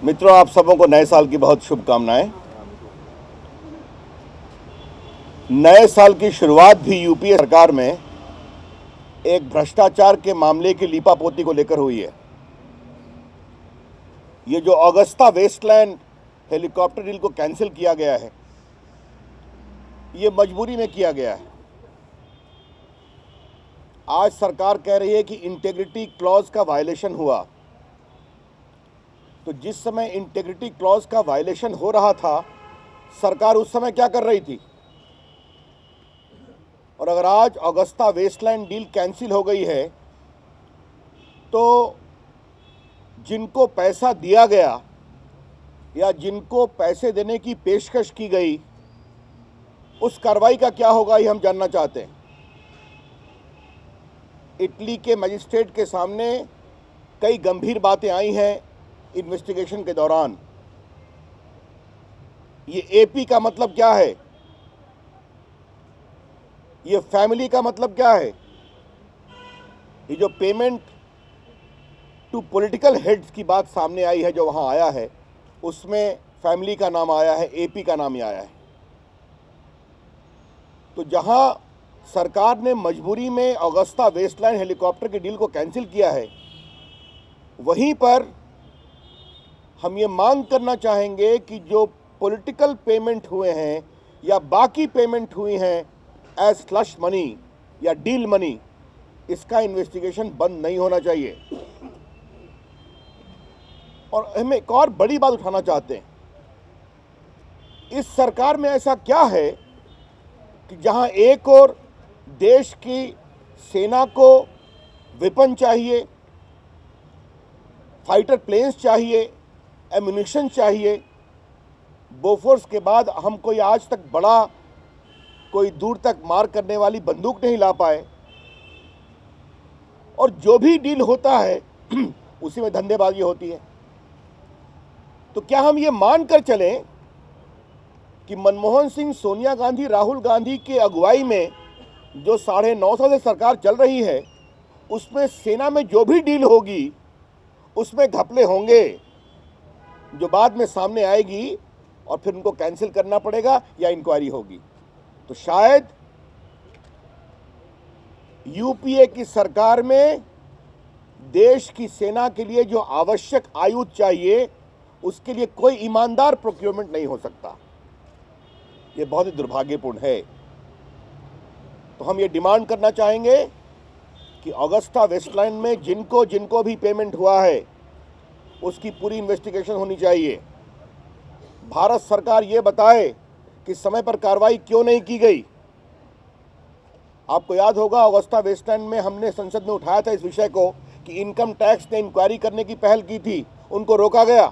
मित्रों, आप सबों को नए साल की बहुत शुभकामनाएं। नए साल की शुरुआत भी यूपीए सरकार में एक भ्रष्टाचार के मामले की लीपापोती को लेकर हुई है। ये जो ऑगस्टा वेस्टलैंड हेलीकॉप्टर डील को कैंसिल किया गया है, ये मजबूरी में किया गया है। आज सरकार कह रही है कि इंटीग्रिटी क्लॉज का वायलेशन हुआ। तो जिस समय इंटीग्रिटी क्लॉज का वायलेशन हो रहा था, सरकार उस समय क्या कर रही थी? और अगर आज ऑगस्टा वेस्टलैंड डील कैंसिल हो गई है, तो जिनको पैसा दिया गया या जिनको पैसे देने की पेशकश की गई, उस कार्रवाई का क्या होगा, ये हम जानना चाहते हैं। इटली के मजिस्ट्रेट के सामने कई गंभीर बातें आई हैं इन्वेस्टिगेशन के दौरान। ये एपी का मतलब क्या है? ये फैमिली का मतलब क्या है? ये जो पेमेंट टू पॉलिटिकल हेड्स की बात सामने आई है, जो वहाँ आया है, उसमें फैमिली का नाम आया है, एपी का नाम ही आया है। तो जहाँ सरकार ने मजबूरी में ऑगस्टा वेस्टलैंड हेलीकॉप्टर की डील को कैंसिल किया है, वहीं पर हम ये मांग करना चाहेंगे कि जो पॉलिटिकल पेमेंट हुए हैं या बाकी पेमेंट हुई हैं एज स्लश मनी या डील मनी, इसका इन्वेस्टिगेशन बंद नहीं होना चाहिए। और हम एक और बड़ी बात उठाना चाहते हैं, इस सरकार में ऐसा क्या है कि जहां एक और देश की सेना को वेपन चाहिए, फाइटर प्लेन्स चाहिए, एम्यूनिशन चाहिए, बोफोर्स के बाद हम कोई आज तक बड़ा, कोई दूर तक मार करने वाली बंदूक नहीं ला पाए, और जो भी डील होता है उसी में धंधेबाजी होती है। तो क्या हम ये मान कर चलें कि मनमोहन सिंह, सोनिया गांधी, राहुल गांधी की अगुवाई में जो 9.5 साल से सरकार चल रही है, उसमें सेना में जो भी डील होगी उसमें घपले होंगे, जो बाद में सामने आएगी और फिर उनको कैंसिल करना पड़ेगा या इंक्वायरी होगी? तो शायद यूपीए की सरकार में देश की सेना के लिए जो आवश्यक आयुध चाहिए, उसके लिए कोई ईमानदार प्रोक्योरमेंट नहीं हो सकता। ये बहुत ही दुर्भाग्यपूर्ण है। तो हम ये डिमांड करना चाहेंगे कि ऑगस्टा वेस्टलैंड में जिनको जिनको भी पेमेंट हुआ है, उसकी पूरी इन्वेस्टिगेशन होनी चाहिए। भारत सरकार ये बताए कि समय पर कार्रवाई क्यों नहीं की गई। आपको याद होगा, ऑगस्टा वेस्टलैंड में हमने संसद में उठाया था इस विषय को कि इनकम टैक्स ने इंक्वायरी करने की पहल की थी, उनको रोका गया।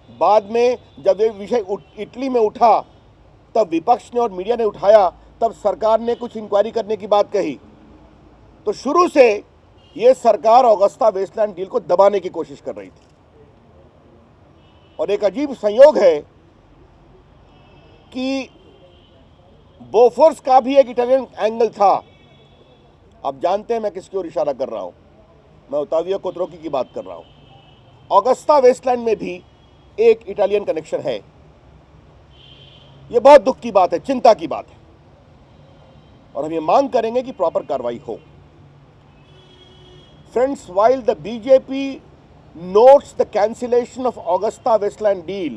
बाद में जब ये विषय इटली में उठा, तब विपक्ष ने और मीडिया ने उठाया, तब सरकार ने कुछ इंक्वायरी करने की बात कही। तो शुरू से ये सरकार ऑगस्टा वेस्टलैंड डील को दबाने की कोशिश कर रही थी। और एक अजीब संयोग है कि बोफोर्स का भी एक इटालियन एंगल था। आप जानते हैं मैं किसकी ओर इशारा कर रहा हूं, मैं ओतावियो कोत्रोकी की बात कर रहा हूं। ऑगस्टा वेस्टलैंड में भी एक इटालियन कनेक्शन है। यह बहुत दुख की बात है, चिंता की बात है, और हम ये मांग करेंगे कि प्रॉपर कार्रवाई हो। Friends, while the BJP notes the cancellation of Augusta Westland deal,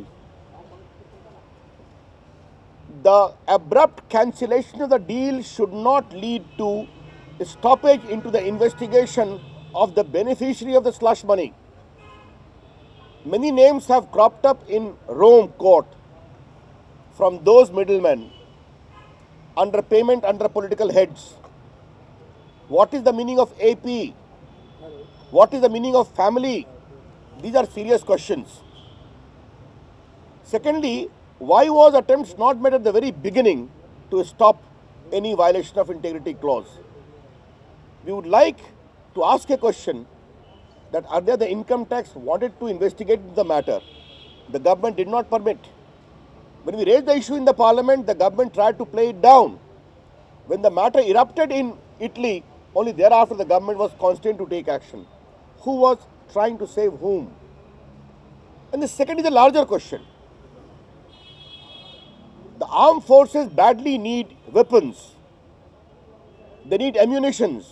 the abrupt cancellation of the deal should not lead to a stoppage into the investigation of the beneficiary of the slush money. Many names have cropped up in Rome court from those middlemen under payment under political heads. What is the meaning of AP? What is the meaning of family? These are serious questions. Secondly, why was attempts not made at the very beginning to stop any violation of integrity clause? We would like to ask a question that earlier the income tax wanted to investigate the matter. The government did not permit. When we raised the issue in the parliament, the government tried to play it down. When the matter erupted in Italy, only thereafter the government was constrained to take action. Who was trying to save whom? And the second is a larger question. The armed forces badly need weapons. They need ammunitions.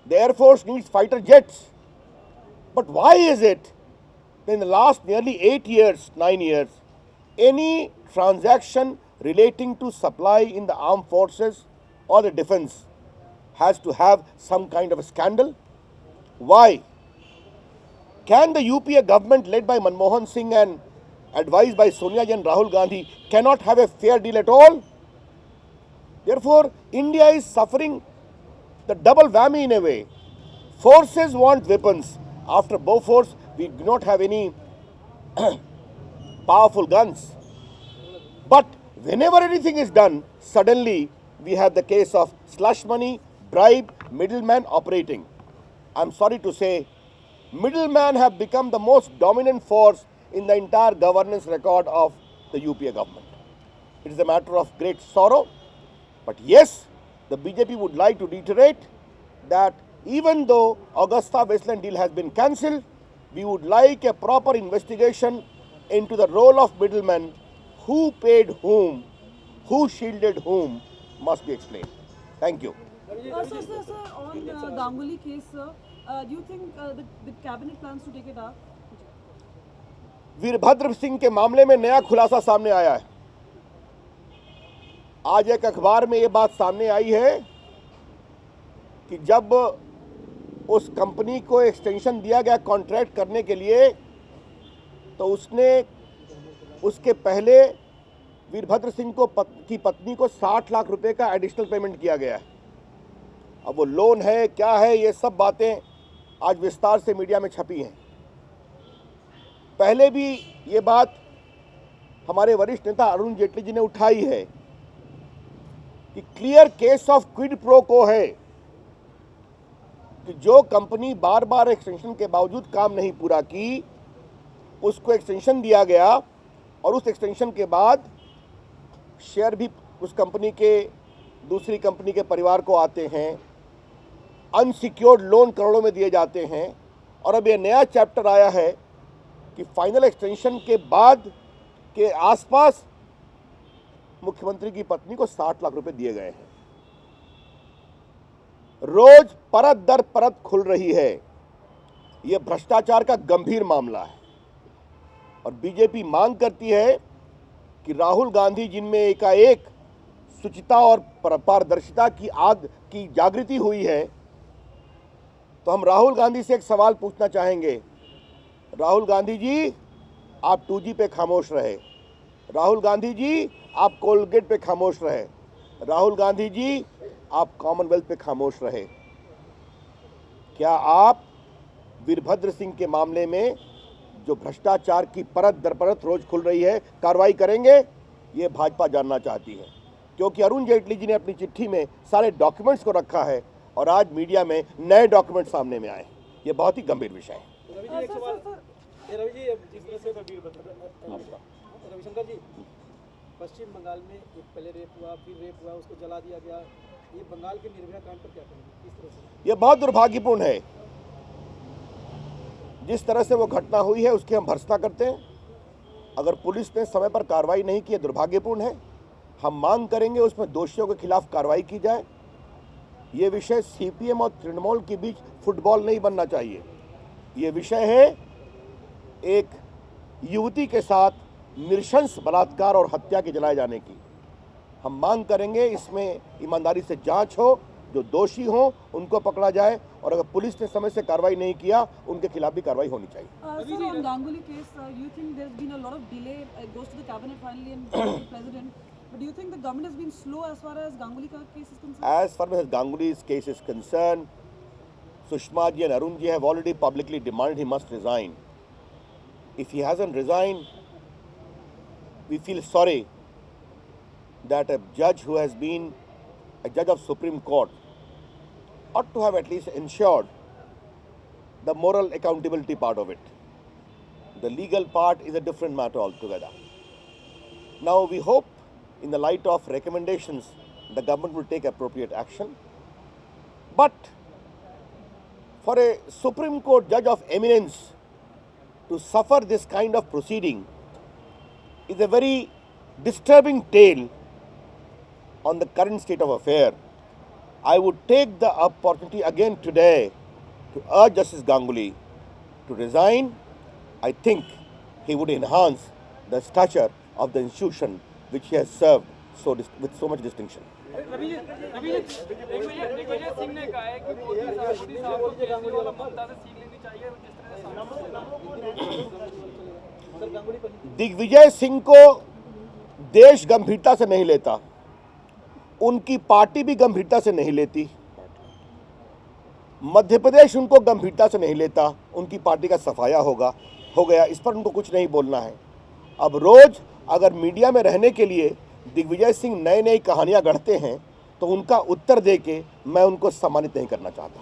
The Air Force needs fighter jets. But why is it that in the last nearly 8 years, 9 years, any transaction relating to supply in the armed forces or the defense has to have some kind of a scandal? Why? Can the UPA government led by Manmohan Singh and advised by Sonia Ji and Rahul Gandhi cannot have a fair deal at all? Therefore, India is suffering the double whammy in a way. Forces want weapons. After Bofors, we do not have any powerful guns. But whenever anything is done, suddenly we have the case of slush money, bribe, middleman operating. I'm sorry to say, middlemen have become the most dominant force in the entire governance record of the UPA government. It is a matter of great sorrow. But yes, the BJP would like to reiterate that even though Augusta Westland deal has been cancelled, we would like a proper investigation into the role of middlemen, who paid whom, who shielded whom, must be explained. Thank you. Sir, on Ganguly case, sir, do you think the cabinet plans to take it up? Virbhadra Singh के मामले में नया खुलासा सामने आया है। आज एक अखबार में ये बात सामने आई है कि जब उस कंपनी को एक्सटेंशन दिया गया कॉन्ट्रैक्ट करने के लिए, तो उसने उसके पहले वीरभद्र सिंह की पत्नी को 60 लाख रुपए का एडिशनल पेमेंट किया गया है। अब वो लोन है क्या है, ये सब बातें आज विस्तार से मीडिया में छपी हैं। पहले भी ये बात हमारे वरिष्ठ नेता अरुण जेटली जी ने उठाई है कि clear case of quid pro को है कि जो कंपनी बार बार एक्सटेंशन के बावजूद काम नहीं पूरा की, उसको एक्सटेंशन दिया गया और उस एक्सटेंशन के बाद शेयर भी उस कंपनी के दूसरी कंपनी के परिवार को आते हैं, अनसिक्योर्ड लोन करोड़ों में दिए जाते हैं। और अब ये नया चैप्टर आया है कि फाइनल एक्सटेंशन के बाद के आसपास मुख्यमंत्री की पत्नी को 60 लाख रुपए दिए गए हैं। रोज परत दर परत खुल रही है। यह भ्रष्टाचार का गंभीर मामला है और बीजेपी मांग करती है कि राहुल गांधी, जिनमें एकाएक शुचिता और पारदर्शिता की आग की जागृति हुई है, तो हम राहुल गांधी से एक सवाल पूछना चाहेंगे। राहुल गांधी जी, आप 2G पे खामोश रहे। राहुल गांधी जी, आप कोलगेट पे खामोश रहे। राहुल गांधी जी, आप कॉमनवेल्थ पे खामोश रहे। क्या आप वीरभद्र सिंह के मामले में जो भ्रष्टाचार की परत दर परत रोज खुल रही है, कार्रवाई करेंगे? ये भाजपा जानना चाहती है, क्योंकि अरुण जेटली जी ने अपनी चिट्ठी में सारे डॉक्यूमेंट्स को रखा है और आज मीडिया में नए डॉक्यूमेंट सामने में आए। ये बहुत ही गंभीर विषय है। रविशंकर जी, पश्चिम बंगाल में एक पहले रेप हुआ, फिर रेप हुआ, उसको जला दिया गया। ये बंगाल के निर्भया कांड पर क्या कहेंगे? किस तरह से? ये बहुत दुर्भाग्यपूर्ण है। जिस तरह से वो घटना हुई है उसकी हम भर्त्सना करते हैं। अगर पुलिस ने समय पर कार्रवाई नहीं की, दुर्भाग्यपूर्ण है। हम मांग करेंगे उसमें दोषियों के खिलाफ कार्रवाई की जाए। ये विषय सीपीएम और तृणमूल के बीच फुटबॉल नहीं बनना चाहिए। ये विषय है एक युवती के साथ नृशंस बलात्कार और हत्या के जलाए जाने की। हम मांग करेंगे इसमें ईमानदारी से जांच हो, जो दोषी हों उनको पकड़ा जाए और अगर पुलिस ने समय से कार्रवाई नहीं किया, उनके खिलाफ भी कार्रवाई होनी चाहिए। Sir, on Ganguly case, you think there's been a lot of delay? It goes to the cabinet finally and goes to the president. But do you think the government has been slow as far as Ganguly case is concerned? As far as Ganguly's case is concerned, Sushma ji and Arun ji have already publicly demanded he must resign. If he hasn't resigned, we feel sorry that a judge who has been a judge of Supreme Court ought to have at least ensured the moral accountability part of it. The legal part is a different matter altogether. Now we hope, in the light of recommendations, the government will take appropriate action. But for a Supreme Court judge of eminence to suffer this kind of proceeding is a very disturbing tale on the current state of affair. I would take the opportunity again today to urge Justice Ganguly to resign. I think he would enhance the stature of the institution which he has served with so much distinction. Digvijay Singh ने कहा है कि मोदी साहब को केजरीवाल और ममता से सीख लेनी चाहिए जिस तरह से दिग्विजय सिंह को देश गंभीरता से नहीं लेता, उनकी पार्टी भी गंभीरता से नहीं लेती, मध्य प्रदेश उनको गंभीरता से नहीं लेता, उनकी पार्टी का सफाया हो गया, इस पर उनको कुछ नहीं बोलना है। अब रोज अगर मीडिया में रहने के लिए दिग्विजय सिंह नई नई कहानियां गढ़ते हैं तो उनका उत्तर देके मैं उनको सम्मानित नहीं करना चाहता।